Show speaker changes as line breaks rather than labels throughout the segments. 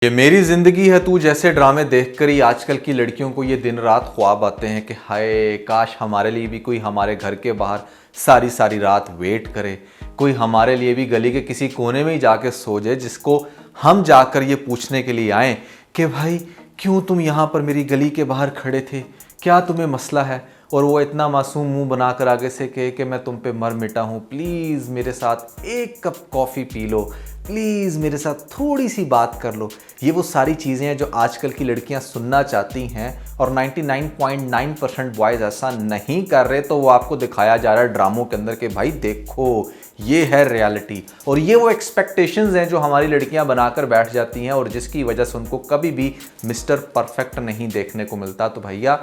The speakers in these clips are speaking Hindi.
ये मेरी जिंदगी है तू जैसे ड्रामे देखकर ही आजकल की लड़कियों को ये दिन रात ख्वाब आते हैं कि हाय काश हमारे लिए भी कोई हमारे घर के बाहर सारी सारी रात वेट करे, कोई हमारे लिए भी गली के किसी कोने में ही जाके सो जाए जिसको हम जाकर ये पूछने के लिए आए कि भाई क्यों तुम यहाँ पर मेरी गली के बाहर खड़े थे, क्या तुम्हें मसला है। और वो इतना मासूम मुंह बनाकर आगे से कहे कि मैं तुम पे मर मिटा हूँ, प्लीज़ मेरे साथ एक cup coffee P low, please मेरे साथ थोड़ी सी बात कर लो। ये वो सारी चीज़ें हैं जो आजकल की लड़कियां सुनना चाहती हैं और 99.9% बॉयज़ ऐसा नहीं कर रहे। तो वो आपको दिखाया जा रहा है ड्रामों के अंदर कि भाई देखो ये है रियलिटी। और ये वो एक्सपेक्टेशंस हैं जो हमारी लड़कियां बनाकर बैठ जाती हैं और जिसकी वजह से उनको कभी भी मिस्टर परफेक्ट नहीं देखने को मिलता। तो भैया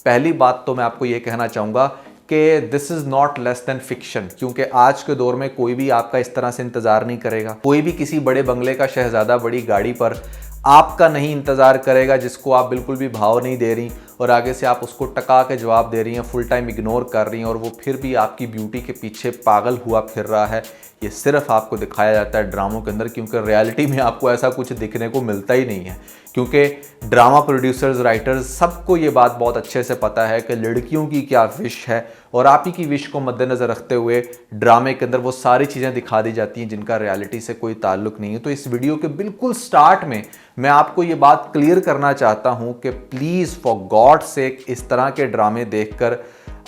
पहली बात तो मैं आपको ये कहना चाहूँगा कि this is not less than fiction, क्योंकि आज के दौर में कोई भी आपका इस तरह से इंतज़ार नहीं करेगा। कोई भी किसी बड़े बंगले का शहजादा बड़ी गाड़ी पर आपका नहीं इंतज़ार करेगा जिसको आप बिल्कुल भी भाव नहीं दे रही और आगे से आप उसको टका के जवाब दे रही हैं, फुल टाइम इग्नोर कर रही हैं और वो फिर भी आपकी ब्यूटी के पीछे पागल हुआ फिर रहा है। ये सिर्फ आपको दिखाया जाता है ड्रामों के अंदर, क्योंकि रियलिटी में आपको ऐसा कुछ दिखने को मिलता ही नहीं है। क्योंकि ड्रामा प्रोड्यूसर्स, राइटर्स, सबको ये बात बहुत अच्छे से पता है कि लड़कियों की क्या विश है और आप ही की विश को मद्देनज़र रखते हुए ड्रामे के अंदर वो सारी चीज़ें दिखा दी जाती हैं जिनका रियलिटी से कोई ताल्लुक नहीं है। तो इस वीडियो के बिल्कुल स्टार्ट में मैं आपको ये बात क्लियर करना चाहता हूँ कि प्लीज़ फॉर गॉड सेक इस तरह के ड्रामे देखकर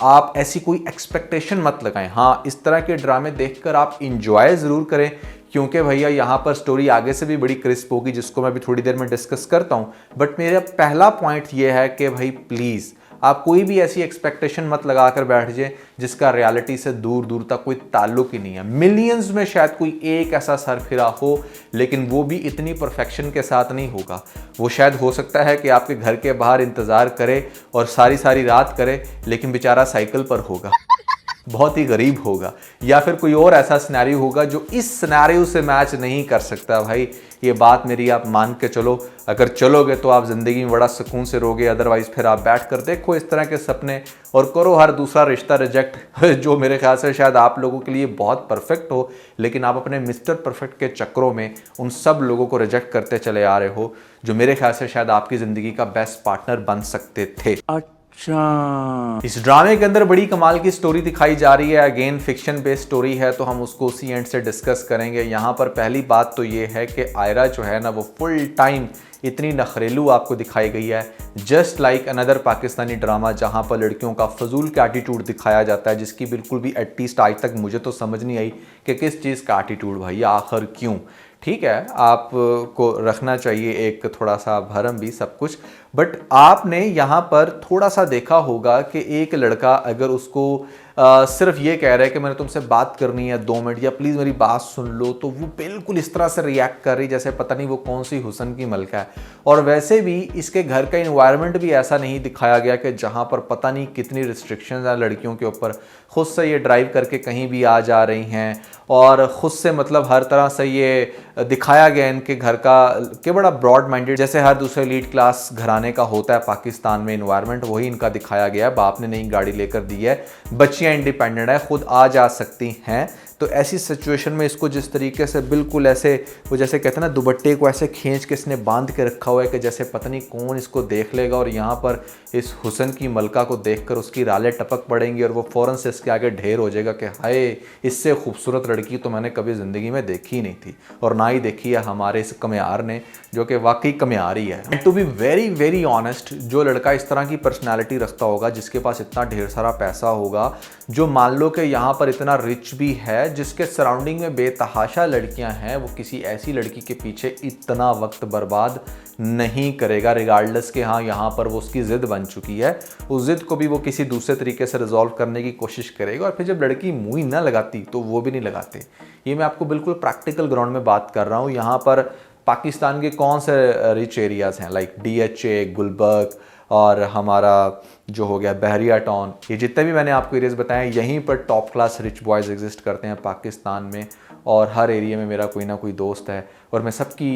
आप ऐसी कोई एक्सपेक्टेशन मत लगाएं। हाँ, इस तरह के ड्रामे देखकर आप इंजॉय ज़रूर करें, क्योंकि भैया यहाँ पर स्टोरी आगे से भी बड़ी क्रिस्प होगी जिसको मैं अभी थोड़ी देर में डिस्कस करता हूँ। बट मेरा पहला पॉइंट ये है कि भाई प्लीज़ आप कोई भी ऐसी एक्सपेक्टेशन मत लगा कर बैठ जाए जिसका रियलिटी से दूर दूर तक कोई ताल्लुक ही नहीं है। मिलियंस में शायद कोई एक ऐसा सरफिरा हो, लेकिन वो भी इतनी परफेक्शन के साथ नहीं होगा। वो शायद हो सकता है कि आपके घर के बाहर इंतज़ार करे और सारी सारी रात करे, लेकिन बेचारा साइकिल पर होगा, बहुत ही गरीब होगा, या फिर कोई और ऐसा सिनेरियो होगा जो इस सिनेरियो से मैच नहीं कर सकता। भाई ये बात मेरी आप मान के चलो, अगर चलोगे तो आप ज़िंदगी में बड़ा सुकून से रहोगे, अदरवाइज़ फिर आप बैठ कर देखो इस तरह के सपने और करो हर दूसरा रिश्ता रिजेक्ट जो मेरे ख्याल से शायद आप लोगों के लिए बहुत परफेक्ट हो, लेकिन आप अपने मिस्टर परफेक्ट के चक्करों में उन सब लोगों को रिजेक्ट करते चले आ रहे हो जो मेरे ख्याल से शायद आपकी ज़िंदगी का बेस्ट पार्टनर बन सकते थे। अच्छा, इस ड्रामे के अंदर बड़ी कमाल की स्टोरी दिखाई जा रही है। अगेन फिक्शन बेस्ड स्टोरी है तो हम उसको उसी एंड से डिस्कस करेंगे। यहाँ पर पहली बात तो ये है कि आयरा जो है ना वो फुल टाइम इतनी नखरेलू आपको दिखाई गई है, just like another Pakistani drama जहाँ पर लड़कियों का फजूल का एटीट्यूड दिखाया जाता है, जिसकी बिल्कुल भी एटलीस्ट आज तक मुझे तो समझ नहीं आई कि किस चीज़ का एटीट्यूड भाई, आखिर क्यों। ठीक है, आपको रखना चाहिए एक थोड़ा सा भरम भी सब कुछ, बट आपने यहाँ पर थोड़ा सा देखा होगा कि एक लड़का अगर उसको सिर्फ ये कह रहा है कि मैंने तुमसे बात करनी है 2 मिनट या प्लीज़ मेरी बात सुन लो, तो वो बिल्कुल इस तरह से रिएक्ट कर रही जैसे पता नहीं वो कौन सी हुस्न की मलका है। और वैसे भी इसके घर का इन्वायरमेंट भी ऐसा नहीं दिखाया गया कि जहाँ पर पता नहीं कितनी रिस्ट्रिक्शंस हैं लड़कियों के ऊपर, खुद से ये ड्राइव करके कहीं भी आ जा रही हैं और ख़ुद से मतलब हर तरह से ये दिखाया गया इनके घर का कि बड़ा ब्रॉड माइंडेड, जैसे हर दूसरे लीड क्लास घराने का होता है पाकिस्तान में इन्वायरमेंट, वही इनका दिखाया गया है। बाप ने नई गाड़ी लेकर दी है, बच्चियां इंडिपेंडेंट है, खुद आ जा सकती हैं। तो ऐसी सिचुएशन में इसको जिस तरीके से बिल्कुल ऐसे वो जैसे कहते हैं ना दुपट्टे को ऐसे खींच के इसने बांध के रखा हुआ है कि जैसे पता नहीं कौन इसको देख लेगा और यहाँ पर इस हुस्न की मलका को देखकर उसकी रालें टपक पड़ेंगी और वो फ़ौरन से इसके आगे ढेर हो जाएगा कि हाय इससे खूबसूरत लड़की तो मैंने कभी ज़िंदगी में देखी ही नहीं थी और ना ही देखी है हमारे इस कमियार ने, जो कि वाकई कमियार ही है। To be very very honest, जो लड़का इस तरह की पर्सनैलिटी रखता होगा, जिसके पास इतना ढेर सारा पैसा होगा, जो मान लो कि यहाँ पर इतना रिच भी है, जिसके सराउंडिंग में बेतहाशा लड़कियां हैं, वो किसी ऐसी लड़की के पीछे इतना वक्त बर्बाद नहीं करेगा रिगार्डलेस के हाँ यहाँ पर वो उसकी ज़िद बन चुकी है। उस ज़िद को भी वो किसी दूसरे तरीके से रिजॉल्व करने की कोशिश करेगा और फिर जब लड़की मुँह ही ना लगाती तो वो भी नहीं लगाते। ये मैं आपको बिल्कुल प्रैक्टिकल ग्राउंड में बात कर रहा हूँ। यहाँ पर पाकिस्तान के कौन से रिच एरियाज़ हैं, लाइक DHA, गुलबर्ग और हमारा जो हो गया बहरिया टाउन, ये जितने भी मैंने आपको एरियाज़ बताए यहीं पर top class rich boys exist करते हैं पाकिस्तान में। और हर एरिया में मेरा कोई ना कोई दोस्त है और मैं सबकी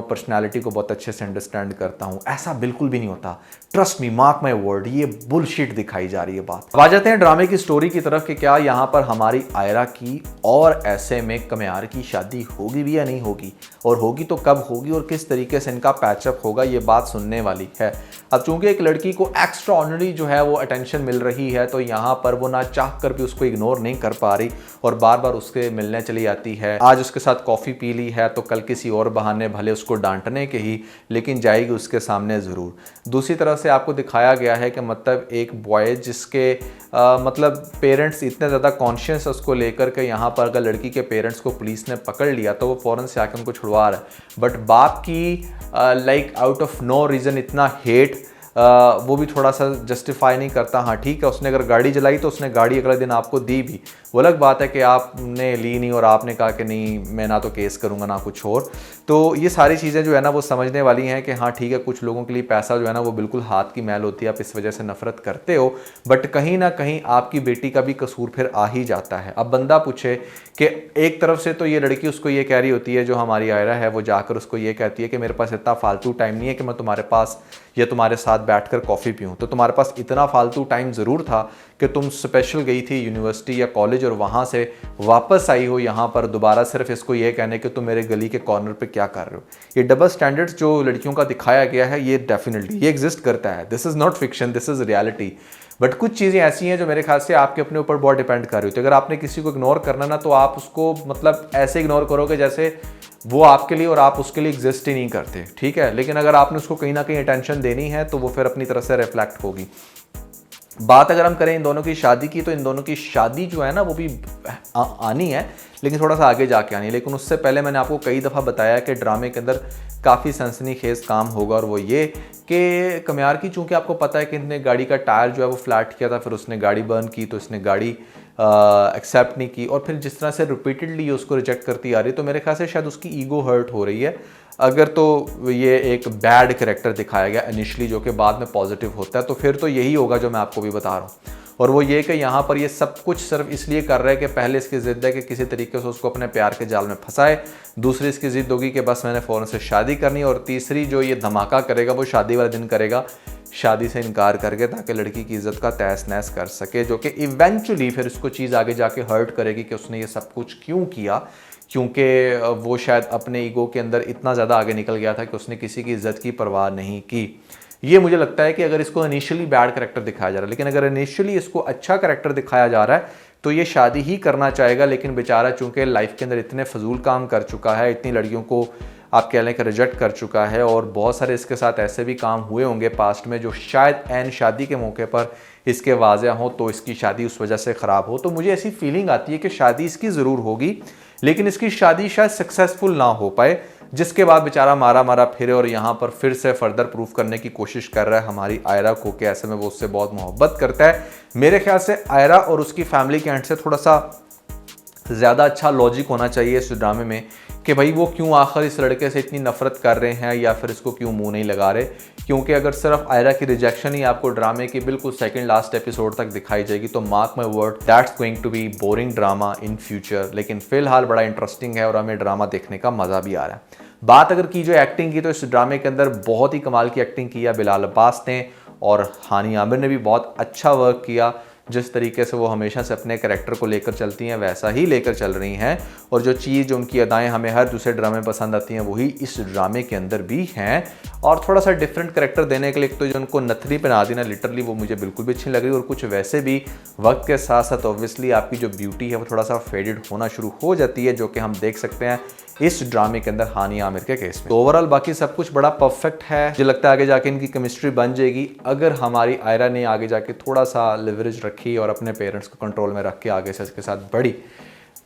पर्सनालिटी को बहुत अच्छे से अंडरस्टैंड करता हूँ। ऐसा बिल्कुल भी नहीं होता। Trust me, mark my word, ये बुलशिट दिखाई जा रही है बात। अब आ जाते हैं ड्रामे की स्टोरी की तरफ कि क्या यहाँ पर हमारी आयरा की और ऐसे में कमयार की शादी होगी भी या नहीं होगी, और होगी तो कब होगी और किस तरीके से इनका पैचअप होगा, ये बात सुनने वाली है। अब चूंकि एक लड़की को एक्स्ट्रा ऑर्डिनरी जो है वो अटेंशन मिल रही है, तो यहाँ पर वो ना चाह कर भी उसको इग्नोर नहीं कर पा रही और बार बार उसके मिलने चली आती है। आज उसके साथ कॉफ़ी पी ली है तो कल किसी और बहाने भले उसको डांटने के ही, लेकिन जाएगी उसके सामने ज़रूर। दूसरी तरफ से आपको दिखाया गया है कि मतलब एक बॉय जिसके मतलब पेरेंट्स इतने ज़्यादा कॉन्शियस है उसको लेकर के, यहाँ पर अगर लड़की के पेरेंट्स को पुलिस ने पकड़ लिया तो वो फ़ौरन से आकर उनको छुड़वा रहा है। बट बाप की like out of no reason इतना हेट वो भी थोड़ा सा जस्टिफाई नहीं करता। हाँ ठीक है, उसने अगर गाड़ी जलाई तो उसने गाड़ी अगले दिन आपको दी भी, वो अलग बात है कि आपने ली नहीं और आपने कहा कि नहीं मैं ना तो केस करूँगा ना कुछ और। तो ये सारी चीज़ें जो है ना वो समझने वाली हैं कि हाँ ठीक है, कुछ लोगों के लिए पैसा जो है ना वो बिल्कुल हाथ की मैल होती है, आप इस वजह से नफरत करते हो, बट कहीं ना कहीं आपकी बेटी का भी कसूर फिर आ ही जाता है। अब बंदा पूछे कि एक तरफ से तो ये लड़की उसको ये कह रही होती है, जो हमारी आयरा है वो जाकर उसको ये कहती है कि मेरे पास इतना फालतू टाइम नहीं है कि मैं तुम्हारे पास या तुम्हारे साथ बैठकर कॉफ़ी पीऊँ। तो तुम्हारे पास इतना फालतू टाइम ज़रूर था कि तुम स्पेशल गई थी यूनिवर्सिटी या कॉलेज और वहाँ से वापस आई हो यहाँ पर दोबारा सिर्फ इसको ये कहने कि तुम मेरे गली के कॉर्नर पे क्या कर रहे हो। ये डबल स्टैंडर्ड्स जो लड़कियों का दिखाया गया है ये डेफिनेटली ये एग्जिस्ट करता है। This is not fiction, this is reality. But कुछ चीज़ें ऐसी हैं जो मेरे ख्याल से आपके अपने ऊपर बहुत डिपेंड कर रही होती है। अगर आपने किसी को इग्नोर करना ना, तो आप उसको मतलब ऐसे इग्नोर करोगे जैसे वो आपके लिए और आप उसके लिए एग्जिस्ट ही नहीं करते, ठीक है। लेकिन अगर आपने उसको कहीं ना कहीं अटेंशन देनी है तो वो फिर अपनी तरफ से रिफ्लेक्ट होगी। बात अगर हम करें इन दोनों की शादी की, तो इन दोनों की शादी जो है ना वो भी आनी है, लेकिन थोड़ा सा आगे जाके आनी है। लेकिन उससे पहले मैंने आपको कई दफ़ा बताया कि ड्रामे के अंदर काफ़ी सनसनीखेज काम होगा, और वो ये कि कमयार की, चूँकि आपको पता है कि इन्होंने गाड़ी का टायर जो है वो फ्लैट किया था, फिर उसने गाड़ी बर्न की, तो इसने गाड़ी एक्सेप्ट नहीं की, और फिर जिस तरह से रिपीटेडली उसको रिजेक्ट करती आ रही, तो मेरे ख्याल से शायद उसकी ईगो हर्ट हो रही है। अगर तो ये एक बैड कैरेक्टर दिखाया गया इनिशियली जो कि बाद में पॉजिटिव होता है, तो फिर तो यही होगा जो मैं आपको भी बता रहा हूँ। और वो ये कि यहाँ पर ये सब कुछ सिर्फ इसलिए कर रहा है कि पहले इसकी ज़िद है कि किसी तरीके से उसको अपने प्यार के जाल में फंसाए, दूसरी इसकी ज़िद होगी कि बस मैंने फ़ौरन से शादी करनी, और तीसरी जो ये धमाका करेगा वो शादी वाले दिन करेगा, शादी से इनकार करके, ताकि लड़की की इज़्ज़त का तहस नहस कर सके, जो कि इवेंचुअली फिर इसको चीज़ आगे जाके हर्ट करेगी कि उसने ये सब कुछ क्यों किया, क्योंकि वो शायद अपने ईगो के अंदर इतना ज़्यादा आगे निकल गया था कि उसने किसी की इज़्ज़त की परवाह नहीं की। ये मुझे लगता है कि अगर इसको इनिशियली बैड कैरेक्टर दिखाया जा रहा है, लेकिन अगर इनिशियली इसको अच्छा कैरेक्टर दिखाया जा रहा है तो ये शादी ही करना चाहेगा। लेकिन बेचारा चूंकि लाइफ के अंदर इतने फजूल काम कर चुका है, इतनी लड़कियों को आप कह लें कि रिजेक्ट कर चुका है, और बहुत सारे इसके साथ ऐसे भी काम हुए होंगे पास्ट में जो शायद एन शादी के मौके पर इसके वाज़ह हो, तो इसकी शादी उस वजह से ख़राब हो। तो मुझे ऐसी फीलिंग आती है कि शादी इसकी ज़रूर होगी, लेकिन इसकी शादी शायद सक्सेसफुल ना हो पाए, जिसके बाद बेचारा मारा मारा फिरे और यहाँ पर फिर से फर्दर प्रूफ करने की कोशिश कर रहा है हमारी आयरा को कि ऐसे में वो उससे बहुत मोहब्बत करता है। मेरे ख्याल से आयरा और उसकी फैमिली के एंड से थोड़ा सा ज़्यादा अच्छा लॉजिक होना चाहिए इस ड्रामे में कि भाई वो क्यों आखिर इस लड़के से इतनी नफरत कर रहे हैं, या फिर इसको क्यों मुंह नहीं लगा रहे। क्योंकि अगर सिर्फ आयरा की रिजेक्शन ही आपको ड्रामे के बिल्कुल सेकंड लास्ट एपिसोड तक दिखाई जाएगी, तो mark my word that's going to be boring drama in future. लेकिन फिलहाल बड़ा इंटरेस्टिंग है और हमें ड्रामा देखने का मज़ा भी आ रहा है। बात अगर की जो एक्टिंग की, तो इस ड्रामे के अंदर बहुत ही कमाल की एक्टिंग की है बिलाल अब्बास ने, और हानी आमिर ने भी बहुत अच्छा वर्क किया। जिस तरीके से वो हमेशा से अपने कैरेक्टर को लेकर चलती हैं वैसा ही लेकर चल रही हैं, और जो चीज़ उनकी अदाएं हमें हर दूसरे ड्रामे में पसंद आती हैं वही इस ड्रामे के अंदर भी हैं। और थोड़ा सा डिफरेंट कैरेक्टर देने के लिए, तो जो उनको नथनी पहना दी ना लिटरली, वो मुझे बिल्कुल भी अच्छी लग रही। और कुछ वैसे भी वक्त के साथ साथ ऑब्वियसली आपकी जो ब्यूटी है वो थोड़ा सा फेडेड होना शुरू हो जाती है, जो कि हम देख सकते हैं इस ड्रामे के अंदर हानिया आमिर के केस में। तो ओवरऑल बाकी सब कुछ बड़ा परफेक्ट है। मुझे लगता है आगे जाके इनकी केमिस्ट्री बन जाएगी, अगर हमारी आयरा ने आगे जाके थोड़ा सा लिवरेज रखी और अपने पेरेंट्स को कंट्रोल में रख के आगे से इसके साथ बढ़ी।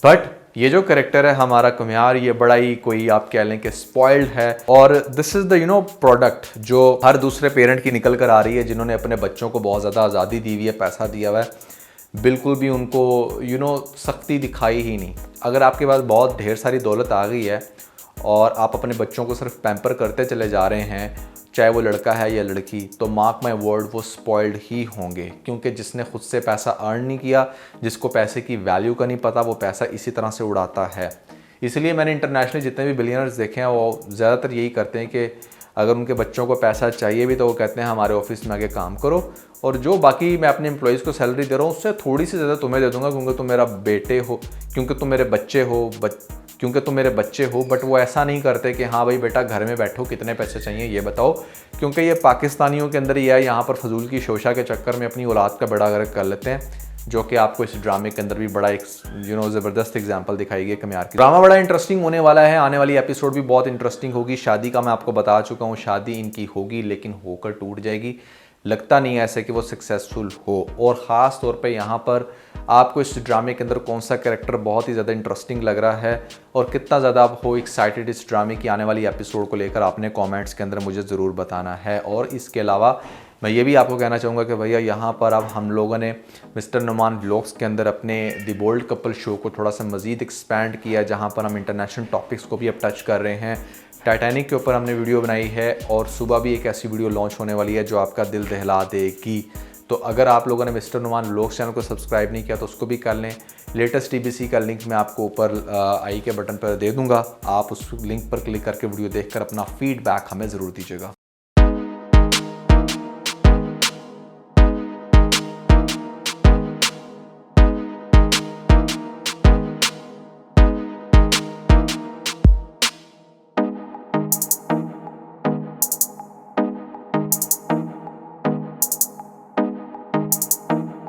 बट ये जो करेक्टर है हमारा कमयार, ये बड़ा ही कोई आप कह लें कि स्पॉइल्ड है, और दिस इज़ द प्रोडक्ट जो हर दूसरे पेरेंट की निकल कर आ रही है, जिन्होंने अपने बच्चों को बहुत ज़्यादा आज़ादी दी हुई है, पैसा दिया हुआ है, बिल्कुल भी उनको सख्ती दिखाई ही नहीं। अगर आपके पास बहुत ढेर सारी दौलत आ गई है और आप अपने बच्चों को सिर्फ पैम्पर करते चले जा रहे हैं, चाहे वो लड़का है या लड़की, तो मार्क माई वर्ड वो स्पॉइल्ड ही होंगे। क्योंकि जिसने खुद से पैसा अर्न नहीं किया, जिसको पैसे की वैल्यू का नहीं पता, वो पैसा इसी तरह से उड़ाता है। इसलिए मैंने इंटरनेशनली जितने भी बिलियनर्स देखे हैं वो ज़्यादातर यही करते हैं कि अगर उनके बच्चों को पैसा चाहिए भी तो वो कहते हैं हमारे ऑफिस में आके काम करो, और जो बाकी मैं अपने एम्प्लॉयज़ को सैलरी दे रहा हूँ उससे थोड़ी सी ज़्यादा तुम्हें दे दूंगा क्योंकि तुम मेरा बेटे हो, क्योंकि तुम मेरे बच्चे हो, क्योंकि तुम मेरे बच्चे हो। बट वो ऐसा नहीं करते कि हाँ भाई बेटा घर में बैठो, कितने पैसे चाहिए ये बताओ, क्योंकि ये पाकिस्तानियों के अंदर ही है, यहाँ पर फजूल की शोशा के चक्कर में अपनी औलाद का बड़ा गर्क कर लेते हैं, जो कि आपको इस ड्रामे के अंदर भी बड़ा एक ज़बरदस्त एग्जांपल दिखाई गई कमियार की। ड्रामा बड़ा इंटरेस्टिंग होने वाला है, आने वाली एपिसोड भी बहुत इंटरेस्टिंग होगी। शादी का मैं आपको बता चुका हूँ, शादी इनकी होगी लेकिन होकर टूट जाएगी, लगता नहीं है ऐसे कि वो सक्सेसफुल हो। और ख़ास तौर पे यहाँ पर आपको इस ड्रामे के अंदर कौन सा कैरेक्टर बहुत ही ज़्यादा इंटरेस्टिंग लग रहा है और कितना ज़्यादा आप हो एक्साइटेड इस ड्रामे की आने वाली एपिसोड को लेकर, आपने कमेंट्स के अंदर मुझे ज़रूर बताना है। और इसके अलावा मैं ये भी आपको कहना चाहूँगा कि भैया यहाँ पर अब हम लोगों ने मिस्टर नुमान व्लॉग्स के अंदर अपने द बोल्ड कपल शो को थोड़ा सा मज़ीद एक्सपैंड किया, जहाँ पर हम इंटरनेशनल टॉपिक्स को भी अब टच कर रहे हैं। टाइटैनिक के ऊपर हमने वीडियो बनाई है और सुबह भी एक ऐसी वीडियो लॉन्च होने वाली है जो आपका दिल दहला देगी। तो अगर आप लोगों ने मिस्टर नुमान व्लॉग्स चैनल को सब्सक्राइब नहीं किया तो उसको भी कर लें। लेटेस्ट TBC का लिंक मैं आपको ऊपर आई के बटन पर दे दूंगा, आप उस लिंक पर क्लिक करके वीडियो देखकर अपना फीडबैक हमें ज़रूर दीजिएगा।